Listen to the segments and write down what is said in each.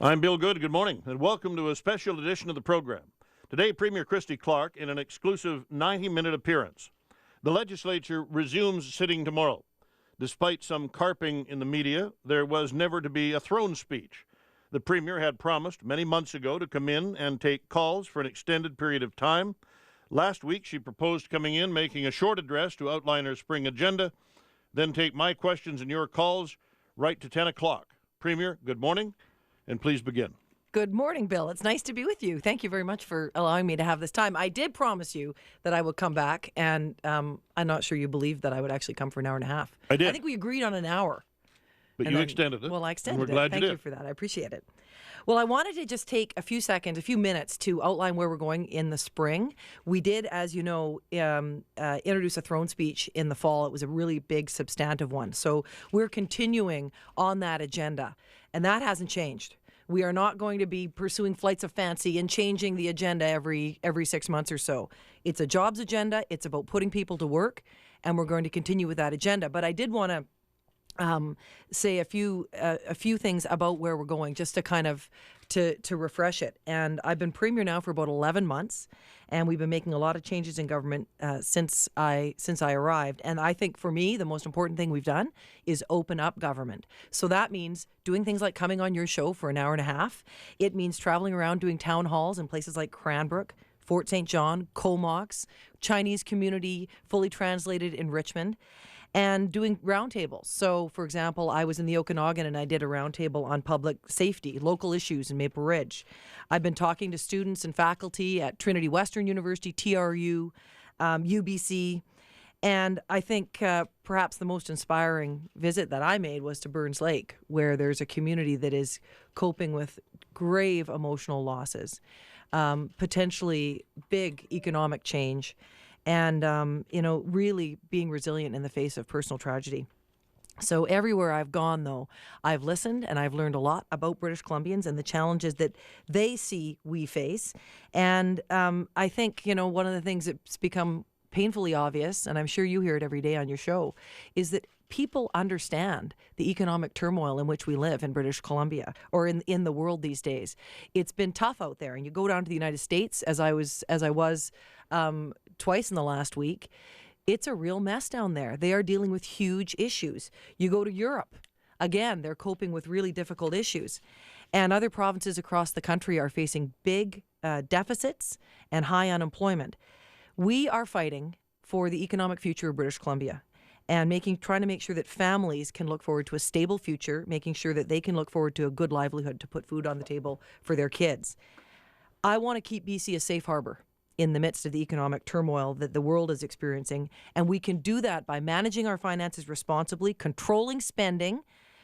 I'm Bill Good. Good morning, and welcome to a special edition of the program. Today, Premier Christy in an exclusive 90-minute appearance. The legislature resumes sitting tomorrow. Despite some carping in the media, there was never to be a throne speech. The Premier had promised many months ago to come in and take calls for an extended period of time. Last week, she proposed coming in, making a short address to outline her spring agenda, then take my questions and your calls right to 10 o'clock. Premier, good morning. And please begin. Good morning, Bill. It's nice to be with you. Thank you very much for allowing me to have this time. I did promise you that I would come back, and I'm not sure you believed that I would actually come for an hour and a half. I did. I think we agreed on an hour. But you extended it. Well, I extended it. We're glad Thank you for that. I appreciate it. Well, I wanted to just take a few minutes to outline where we're going in the spring. We did, as you know, introduce a throne speech in the fall. It was a really big, substantive one. So we're continuing on that agenda, and that hasn't changed. We are not going to be pursuing flights of fancy and changing the agenda every 6 months or so. It's a jobs agenda. It's about putting people to work, and we're going to continue with that agenda. But I did want to say a few things about where we're going, just to kind of to refresh it. And I've been Premier now for about 11 months, and we've been making a lot of changes in government since I arrived. And I think for me, the most important thing we've done is open up government. So that means doing things like coming on your show for an hour and a half. It means traveling around doing town halls in places like Cranbrook, Fort St. John, Comox, Chinese community, fully translated in Richmond, and doing roundtables. So, for example, I was in the Okanagan and I did a roundtable on public safety, local issues in Maple Ridge. I've been talking to students and faculty at Trinity Western University, TRU, UBC, and I think perhaps the most inspiring visit that I made was to Burns Lake, where there's a community that is coping with grave emotional losses, potentially big economic change, and, really being resilient in the face of personal tragedy. So everywhere I've gone, though, I've listened and I've learned a lot about British Columbians and the challenges that they see we face. And I think, one of the things that's become painfully obvious, and I'm sure you hear it every day on your show, is that people understand the economic turmoil in which we live in British Columbia, or in the world these days. It's been tough out there. And you go down to the United States, as I was twice in the last week, it's a real mess down there. They are dealing with huge issues. You go to Europe, again, they're coping with really difficult issues. And other provinces across the country are facing big deficits and high unemployment. We are fighting for the economic future of British Columbia and trying to make sure that families can look forward to a stable future, making sure that they can look forward to a good livelihood to put food on the table for their kids. I want to keep BC a safe harbor in the midst of the economic turmoil that the world is experiencing. And we can do that by managing our finances responsibly, controlling spending,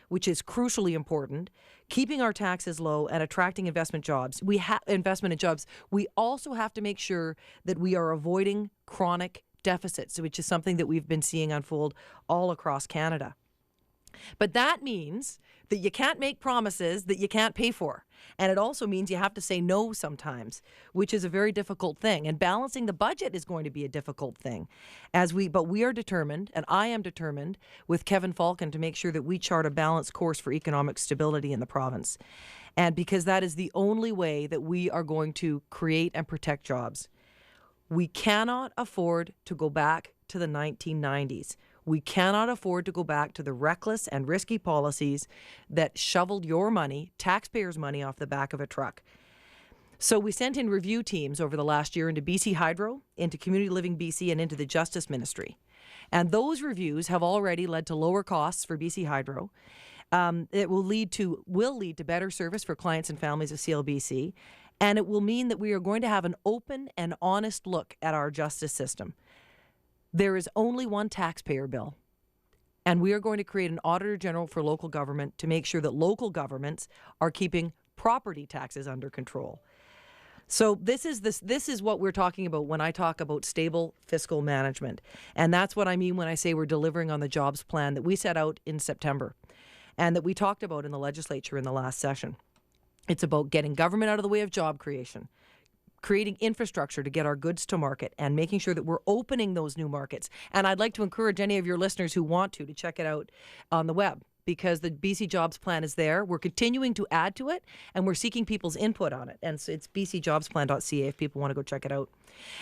which is crucially important, keeping our taxes low, and attracting investment in jobs. We also have to make sure that we are avoiding chronic deficits, which is something that we've been seeing unfold all across Canada. But that means that you can't make promises that you can't pay for. And it also means you have to say no sometimes, which is a very difficult thing. And balancing the budget is going to be a difficult thing. But we are determined, and I am determined, with Kevin Falcon, to make sure that we chart a balanced course for economic stability in the province. And because that is the only way that we are going to create and protect jobs. We cannot afford to go back to the 1990s. We cannot afford to go back to the reckless and risky policies that shoveled your money, taxpayers' money, off the back of a truck. So we sent in review teams over the last year into BC Hydro, into Community Living BC, and into the Justice Ministry. And those reviews have already led to lower costs for BC Hydro. It will lead to better service for clients and families of CLBC. And it will mean that we are going to have an open and honest look at our justice system. There is only one taxpayer bill, and we are going to create an Auditor General for local government to make sure that local governments are keeping property taxes under control. So this is what we're talking about when I talk about stable fiscal management. And that's what I mean when I say we're delivering on the jobs plan that we set out in September and that we talked about in the legislature in the last session. It's about getting government out of the way of job creation, creating infrastructure to get our goods to market, and making sure that we're opening those new markets. And I'd like to encourage any of your listeners who want to check it out on the web, because the BC Jobs Plan is there. We're continuing to add to it, and we're seeking people's input on it. And so it's bcjobsplan.ca if people want to go check it out.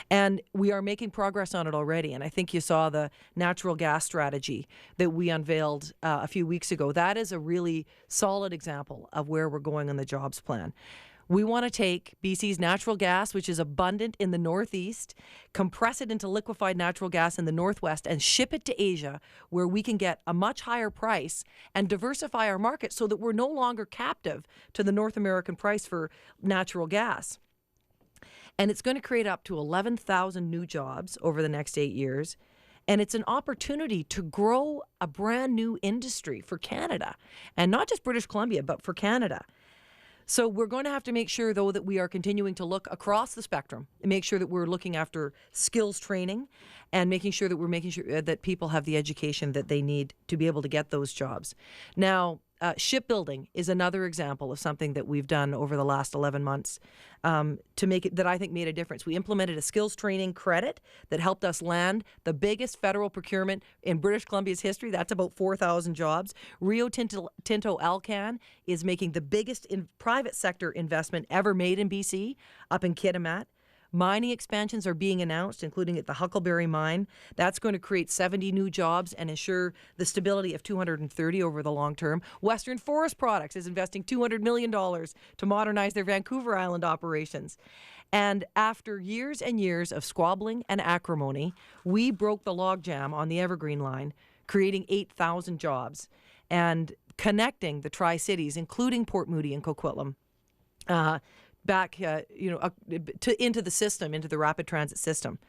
And we are making progress on it already. And I think you saw the natural gas strategy that we unveiled a few weeks ago. That is a really solid example of where we're going on the jobs plan. We want to take BC's natural gas, which is abundant in the northeast, compress it into liquefied natural gas in the northwest, and ship it to Asia, where we can get a much higher price and diversify our market so that we're no longer captive to the North American price for natural gas. And it's going to create up to 11,000 new jobs over the next 8 years. And it's an opportunity to grow a brand new industry for Canada, and not just British Columbia, but for Canada. So we're going to have to make sure, though, that we are continuing to look across the spectrum and make sure that we're looking after skills training and making sure that we're making sure that people have the education that they need to be able to get those jobs. Now, shipbuilding is another example of something that we've done over the last 11 months to make it, that I think made a difference. We implemented a skills training credit that helped us land the biggest federal procurement in British Columbia's history. That's about 4,000 jobs. Rio Tinto Alcan is making the biggest private sector investment ever made in BC up in Kitimat. Mining expansions are being announced, including at the Huckleberry Mine. That's going to create 70 new jobs and ensure the stability of 230 over the long term. Western Forest Products is investing $200 million to modernize their Vancouver Island operations. And after years and years of squabbling and acrimony, we broke the logjam on the Evergreen Line, creating 8,000 jobs and connecting the Tri-Cities, including Port Moody and Coquitlam, back, into the system, into the rapid transit system.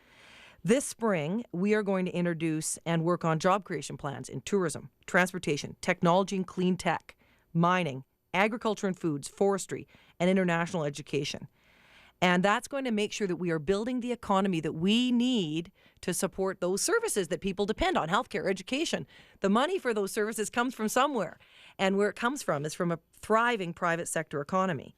This spring, we are going to introduce and work on job creation plans in tourism, transportation, technology and clean tech, mining, agriculture and foods, forestry, and international education. And that's going to make sure that we are building the economy that we need to support those services that people depend on, healthcare, education. The money for those services comes from somewhere. And where it comes from is from a thriving private sector economy.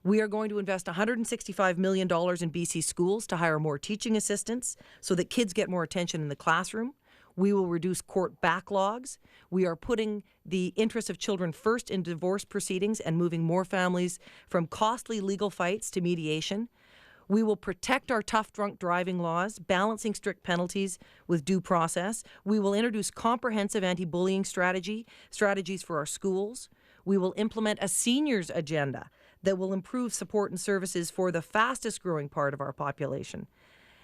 We are going to invest $165 million in BC schools to hire more teaching assistants so that kids get more attention in the classroom. We will reduce court backlogs. We are putting the interests of children first in divorce proceedings and moving more families from costly legal fights to mediation. We will protect our tough drunk driving laws, balancing strict penalties with due process. We will introduce comprehensive anti-bullying strategies for our schools. We will implement a seniors agenda that will improve support and services for the fastest growing part of our population.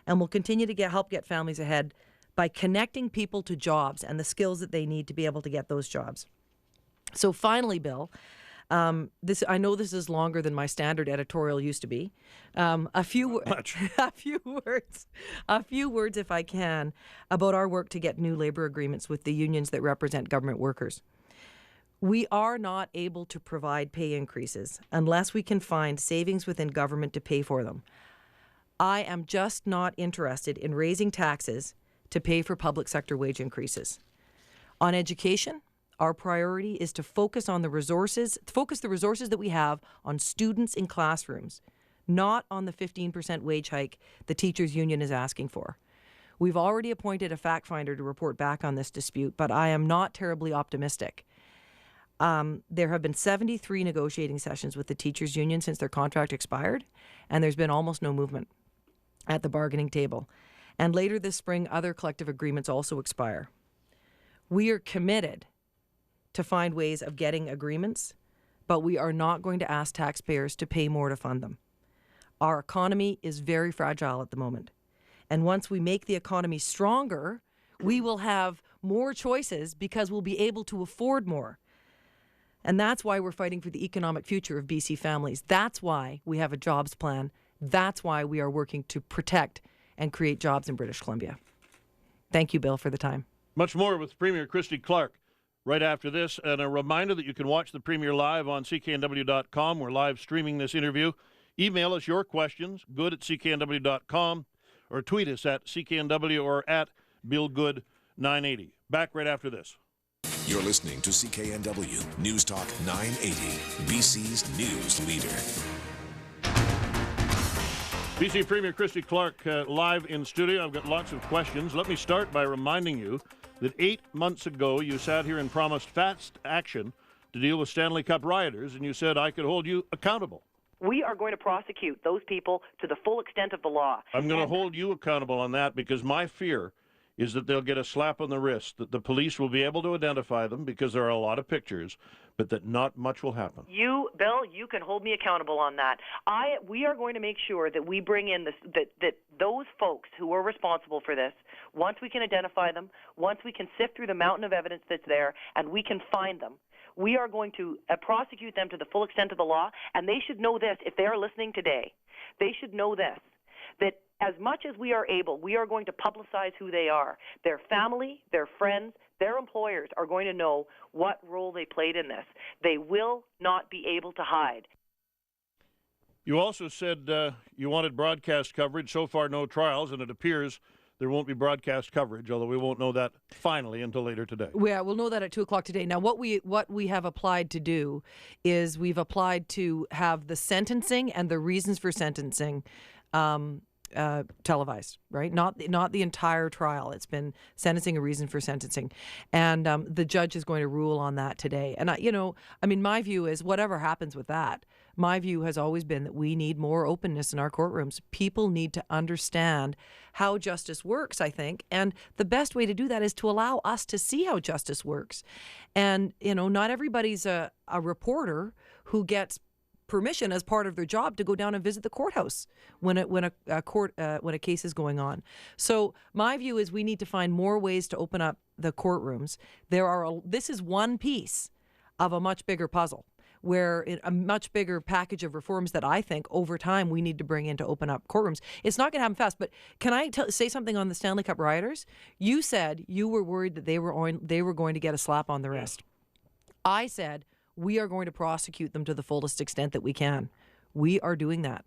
And we'll continue to help get families ahead by connecting people to jobs and the skills that they need to be able to get those jobs. So finally, Bill, I know this is longer than my standard editorial used to be. A few words, if I can, about our work to get new labor agreements with the unions that represent government workers. We are not able to provide pay increases unless we can find savings within government to pay for them. I am just not interested in raising taxes to pay for public sector wage increases. On education, our priority is to focus the resources that we have on students in classrooms, not on the 15% wage hike the teachers' union is asking for. We've already appointed a fact finder to report back on this dispute, but I am not terribly optimistic. There have been 73 negotiating sessions with the teachers' union since their contract expired, and there's been almost no movement at the bargaining table. And later this spring, other collective agreements also expire. We are committed to find ways of getting agreements, but we are not going to ask taxpayers to pay more to fund them. Our economy is very fragile at the moment. And once we make the economy stronger, we will have more choices because we'll be able to afford more. And that's why we're fighting for the economic future of BC families. That's why we have a jobs plan. That's why we are working to protect and create jobs in British Columbia. Thank you, Bill, for the time. Much more with Premier Christy Clark right after this. And a reminder that you can watch the Premier live on CKNW.com. We're live streaming this interview. Email us your questions, good@cknw.com, or tweet us at CKNW or at BillGood980. Back right after this. You're listening to CKNW News Talk 980, BC's news leader. BC Premier Christy Clark live in studio. I've got lots of questions. Let me start by reminding you that 8 months ago you sat here and promised fast action to deal with Stanley Cup rioters, and you said I could hold you accountable. We are going to prosecute those people to the full extent of the law. I'm going to hold you accountable on that, because my fear is that they'll get a slap on the wrist, that the police will be able to identify them because there are a lot of pictures, but that not much will happen. Bill, you can hold me accountable on that. We are going to make sure that we bring in that those folks who are responsible for this, once we can identify them, once we can sift through the mountain of evidence that's there, and we can find them, we are going to prosecute them to the full extent of the law. And they should know this, if they are listening today, they should know this, that as much as we are able, we are going to publicize who they are. Their family, their friends, their employers are going to know what role they played in this. They will not be able to hide. You also said you wanted broadcast coverage. So far, no trials, and it appears there won't be broadcast coverage, although we won't know that finally until later today. Yeah, we'll know that at 2 o'clock today. Now, what we have applied to do is we've applied to have the sentencing and the reasons for sentencing televised, right? Not the entire trial. It's been sentencing, a reason for sentencing, and the judge is going to rule on that today. And my view is whatever happens with that. My view has always been that we need more openness in our courtrooms. People need to understand how justice works, I think, and the best way to do that is to allow us to see how justice works. And not everybody's a reporter who gets permission as part of their job to go down and visit the courthouse when a case is going on. So my view is we need to find more ways to open up the courtrooms. This is one piece of a much bigger puzzle, where a much bigger package of reforms that I think over time we need to bring in to open up courtrooms. It's not going to happen fast, but can I say something on the Stanley Cup rioters? You said you were worried that they were going to get a slap on the wrist. I said we are going to prosecute them to the fullest extent that we can. We are doing that.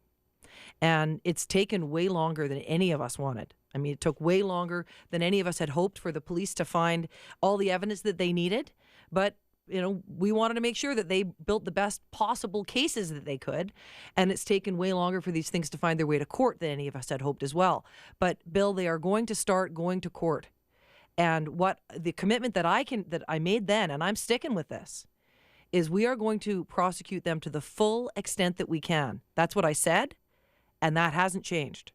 And it's taken way longer than any of us wanted. I mean, it took way longer than any of us had hoped for the police to find all the evidence that they needed. But, we wanted to make sure that they built the best possible cases that they could. And it's taken way longer for these things to find their way to court than any of us had hoped as well. But, Bill, they are going to start going to court. And what the commitment that I made then, and I'm sticking with this, is we are going to prosecute them to the full extent that we can. That's what I said, and that hasn't changed.